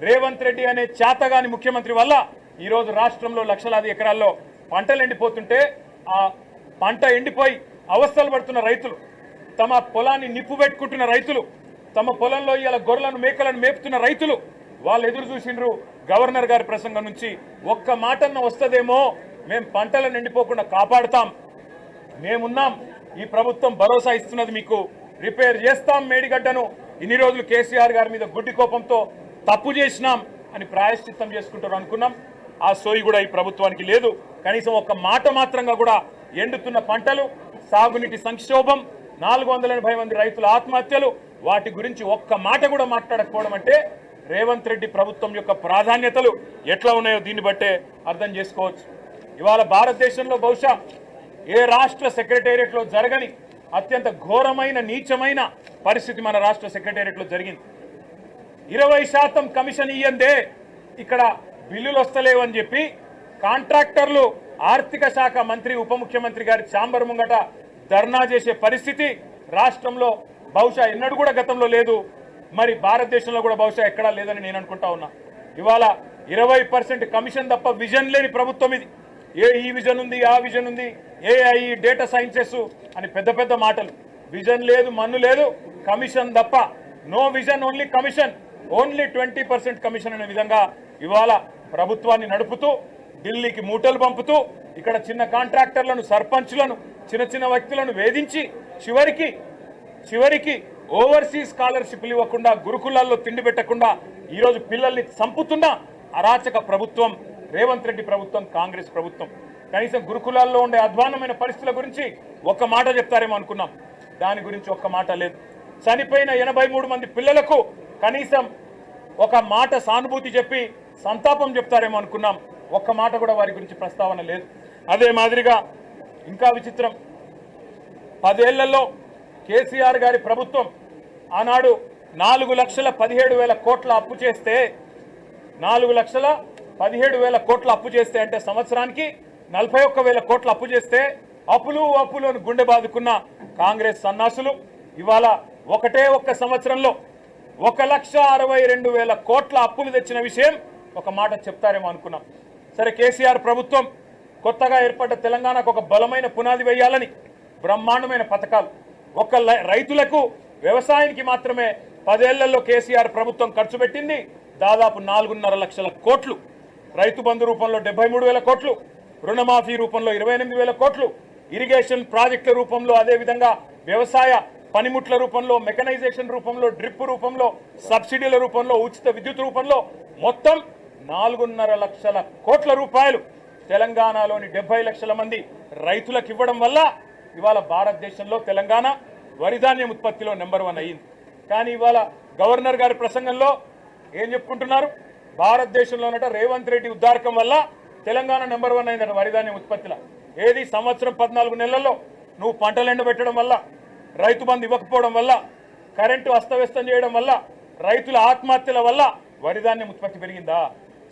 రేవంత్ రెడ్డి అనే చేతగాని ముఖ్యమంత్రి వల్ల ఈరోజు రాష్ట్రంలో లక్షలాది ఎకరాల్లో పంటలు ఎండిపోతుంటే ఆ పంట ఎండిపోయి అవస్థలు పడుతున్న రైతులు, తమ పొలాన్ని నిప్పు పెట్టుకుంటున్న రైతులు, తమ పొలంలో ఇలా గొర్రెలను మేకలను మేపుతున్న రైతులు వాళ్ళు ఎదురు చూసిండ్రు గవర్నర్ గారి ప్రసంగం నుంచి. ఒక్క మాటన్న వస్తుందేమో, మేము పంటలను ఎండిపోకుండా కాపాడుతాం, మేమున్నాం, ఈ ప్రభుత్వం భరోసా ఇస్తున్నది, మీకు రిపేర్ చేస్తాం మేడిగడ్డను, ఇన్ని రోజులు కేసీఆర్ గారి మీద గుడ్డి కోపంతో తప్పు చేసినాం అని ప్రాయశ్చిత్తం చేసుకుంటారు అనుకున్నాం. ఆ సోయి కూడా ఈ ప్రభుత్వానికి లేదు. కనీసం ఒక్క మాట మాత్రంగా కూడా ఎండుతున్న పంటలు, సాగునీటి సంక్షోభం, 480 మంది రైతుల ఆత్మహత్యలు, వాటి గురించి ఒక్క మాట కూడా మాట్లాడకపోవడం అంటే రేవంత్ రెడ్డి ప్రభుత్వం యొక్క ప్రాధాన్యతలు ఎట్లా ఉన్నాయో దీన్ని బట్టే అర్థం చేసుకోవచ్చు. ఇవాళ భారతదేశంలో బహుశా ఏ రాష్ట్ర సెక్రటేరియట్లో జరగని అత్యంత ఘోరమైన నీచమైన పరిస్థితి మన రాష్ట్ర సెక్రటేరియట్లో జరిగింది. 20% కమిషన్ ఇయ్యందే ఇక్కడ బిల్లులు వస్తలేవని చెప్పి కాంట్రాక్టర్లు ఆర్థిక శాఖ మంత్రి ఉప ముఖ్యమంత్రి గారి ఛాంబర్ ముంగట ధర్నా చేసే పరిస్థితి రాష్ట్రంలో బహుశా ఎన్నడూ కూడా గతంలో లేదు, మరి భారతదేశంలో కూడా బహుశా ఎక్కడా లేదని నేను అనుకుంటా ఉన్నా. ఇవాళ 20% కమిషన్ తప్ప విజన్ లేని ప్రభుత్వం ఇది. ఈ విజన్ ఉంది, ఆ విజన్ ఉంది, ఏఐ డేటా సైన్సెస్ అని పెద్ద పెద్ద మాటలు. విజన్ లేదు, మన్ను లేదు, కమిషన్ తప్ప. No vision, only commission, only 20% commission అనే విధంగా ఇవాళ ప్రభుత్వాన్ని నడుపుతూ ఢిల్లీకి మూటలు పంపుతూ ఇక్కడ చిన్న కాంట్రాక్టర్లను, సర్పంచ్లను, చిన్న చిన్న వ్యక్తులను వేధించి చివరికి ఓవర్సీస్ స్కాలర్షిప్లు ఇవ్వకుండా, గురుకులాల్లో తిండి పెట్టకుండా ఈరోజు పిల్లల్ని చంపుతున్న అరాచక ప్రభుత్వం రేవంత్ రెడ్డి ప్రభుత్వం, కాంగ్రెస్ ప్రభుత్వం. కనీసం గురుకులాల్లో ఉండే అధ్వాన్నమైన పరిస్థితుల గురించి ఒక్క మాట చెప్తారేమో అనుకున్నాం, దాని గురించి ఒక్క మాట లేదు. చనిపోయిన 83 మంది పిల్లలకు కనీసం ఒక మాట సానుభూతి చెప్పి సంతాపం చెప్తారేమో అనుకున్నాం, ఒక్క మాట కూడా వారి గురించి ప్రస్తావన లేదు. అదే మాదిరిగా ఇంకా విచిత్రం, 10 ఏళ్లలో కేసీఆర్ గారి ప్రభుత్వం ఆనాడు 4,17,000 కోట్ల అప్పు చేస్తే, 4,17,000 కోట్ల అప్పు చేస్తే అంటే సంవత్సరానికి 41,000 కోట్ల అప్పు చేస్తే అప్పులు అని గుండె బాదుకున్న కాంగ్రెస్ సన్నాసులు ఇవాళ ఒక్క సంవత్సరంలో 1,62,000 కోట్ల అప్పులు తెచ్చిన విషయం ఒక మాట చెప్తారేమో అనుకున్నాం. సరే, కేసీఆర్ ప్రభుత్వం కొత్తగా ఏర్పడ్డ తెలంగాణకు ఒక బలమైన పునాది వేయాలని బ్రహ్మాండమైన పథకాలు, రైతులకు వ్యవసాయానికి మాత్రమే 10 ఏళ్లలో కేసీఆర్ ప్రభుత్వం ఖర్చు పెట్టింది దాదాపు 4.5 లక్షల కోట్లు. రైతు బంధు రూపంలో 73,000 కోట్లు, రుణమాఫీ రూపంలో 28,000 కోట్లు, ఇరిగేషన్ ప్రాజెక్టుల రూపంలో, అదేవిధంగా వ్యవసాయ పనిముట్ల రూపంలో, మెకనైజేషన్ రూపంలో, డ్రిప్ రూపంలో, సబ్సిడీల రూపంలో, ఉచిత విద్యుత్ రూపంలో మొత్తం 4.5 లక్షల కోట్ల రూపాయలు తెలంగాణలోని 70 లక్షల మంది రైతులకు ఇవ్వడం వల్ల ఇవాళ భారతదేశంలో తెలంగాణ వరిధాన్యం ఉత్పత్తిలో నెంబర్ 1 అయ్యింది. కానీ ఇవాళ గవర్నర్ గారి ప్రసంగంలో ఏం చెప్పుకుంటున్నారు? భారతదేశంలోనట రేవంత్ రెడ్డి ఉద్దారకం వల్ల తెలంగాణ నెంబర్ 1 అయిందట వరిధాన్యం ఉత్పత్తిలో. ఏది సంవత్సరం 14 నెలల్లో నువ్వు పంటలు ఎండబెట్టడం వల్ల, రైతు బంధు ఇవ్వకపోవడం వల్ల, కరెంటు అస్తవ్యస్తం చేయడం వల్ల, రైతుల ఆత్మహత్యల వల్ల వరిధాన్యం ఉత్పత్తి పెరిగిందా?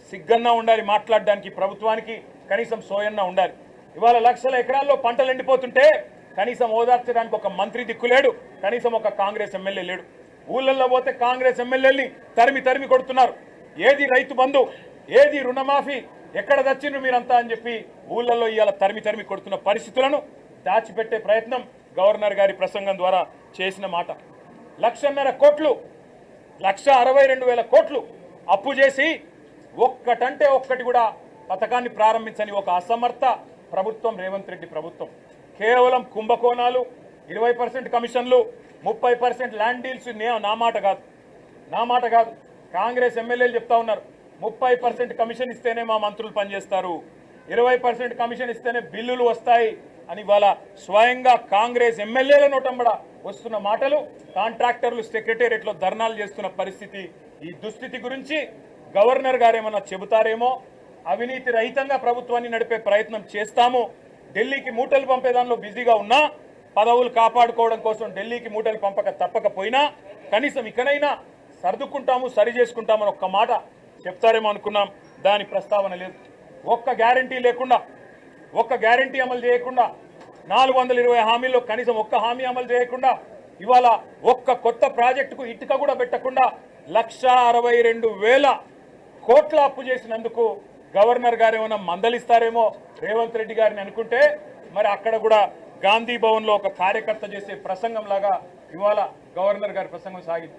సిగ్గన్నా ఉండాలి మాట్లాడడానికి ప్రభుత్వానికి, కనీసం సోయన్నా ఉండాలి. ఇవాళ లక్షల ఎకరాల్లో పంటలు ఎండిపోతుంటే కనీసం ఓదార్చడానికి ఒక మంత్రి దిక్కులేడు, కనీసం ఒక కాంగ్రెస్ ఎమ్మెల్యే లేడు. ఊళ్ళల్లో పోతే కాంగ్రెస్ ఎమ్మెల్యేల్ని తరిమి కొడుతున్నారు. ఏది రైతు బంధు, ఏది రుణమాఫీ, ఎక్కడ తెచ్చిండ్రు మీరంతా అని చెప్పి ఊళ్ళల్లో ఇవాళ తరిమి కొడుతున్న పరిస్థితులను దాచిపెట్టే ప్రయత్నం గవర్నర్ గారి ప్రసంగం ద్వారా చేసిన మాట. 1,50,000 కోట్లు, 1,62,000 కోట్లు అప్పు చేసి ఒక్కటంటే ఒక్కటి కూడా పథకాన్ని ప్రారంభించని ఒక అసమర్థ ప్రభుత్వం రేవంత్ రెడ్డి ప్రభుత్వం. కేవలం కుంభకోణాలు, 20% కమిషన్లు, 30% ల్యాండ్ డీల్స్. నా మాట కాదు, కాంగ్రెస్ ఎమ్మెల్యేలు చెప్తా ఉన్నారు 30% కమిషన్ ఇస్తేనే మా మంత్రులు పనిచేస్తారు, 20% కమిషన్ ఇస్తేనే బిల్లులు వస్తాయి అని ఇవాళ స్వయంగా కాంగ్రెస్ ఎమ్మెల్యేల నోటంబడ వస్తున్న మాటలు, కాంట్రాక్టర్లు సెక్రటేరియట్లో ధర్నాలు చేస్తున్న పరిస్థితి. ఈ దుస్థితి గురించి గవర్నర్ గారు ఏమన్నా చెబుతారేమో. అవినీతి రహితంగా ప్రభుత్వాన్ని నడిపే ప్రయత్నం చేస్తాము, ఢిల్లీకి మూటలు పంపేదానిలో బిజీగా ఉన్నా, పదవులు కాపాడుకోవడం కోసం ఢిల్లీకి మూటలు తప్పకపోయినా కనీసం ఇకనైనా సర్దుకుంటాము, సరి చేసుకుంటామని ఒక్క మాట చెప్తారేమో అనుకున్నాం. దాని ప్రస్తావన లేదు. ఒక్క గ్యారంటీ లేకుండా, ఒక్క గ్యారంటీ అమలు చేయకుండా, 420 హామీల్లో కనీసం ఒక్క హామీ అమలు చేయకుండా, ఇవాళ ఒక్క కొత్త ప్రాజెక్టుకు ఇటుక కూడా పెట్టకుండా 1,62,000 కోట్ల అప్పు చేసినందుకు గవర్నర్ గారు ఏమైనా మందలిస్తారేమో రేవంత్ రెడ్డి గారిని అనుకుంటే మరి అక్కడ కూడా గాంధీ భవన్లో ఒక కార్యకర్త చేసే ప్రసంగం లాగా ఇవాళ గవర్నర్ గారి ప్రసంగం సాగింది.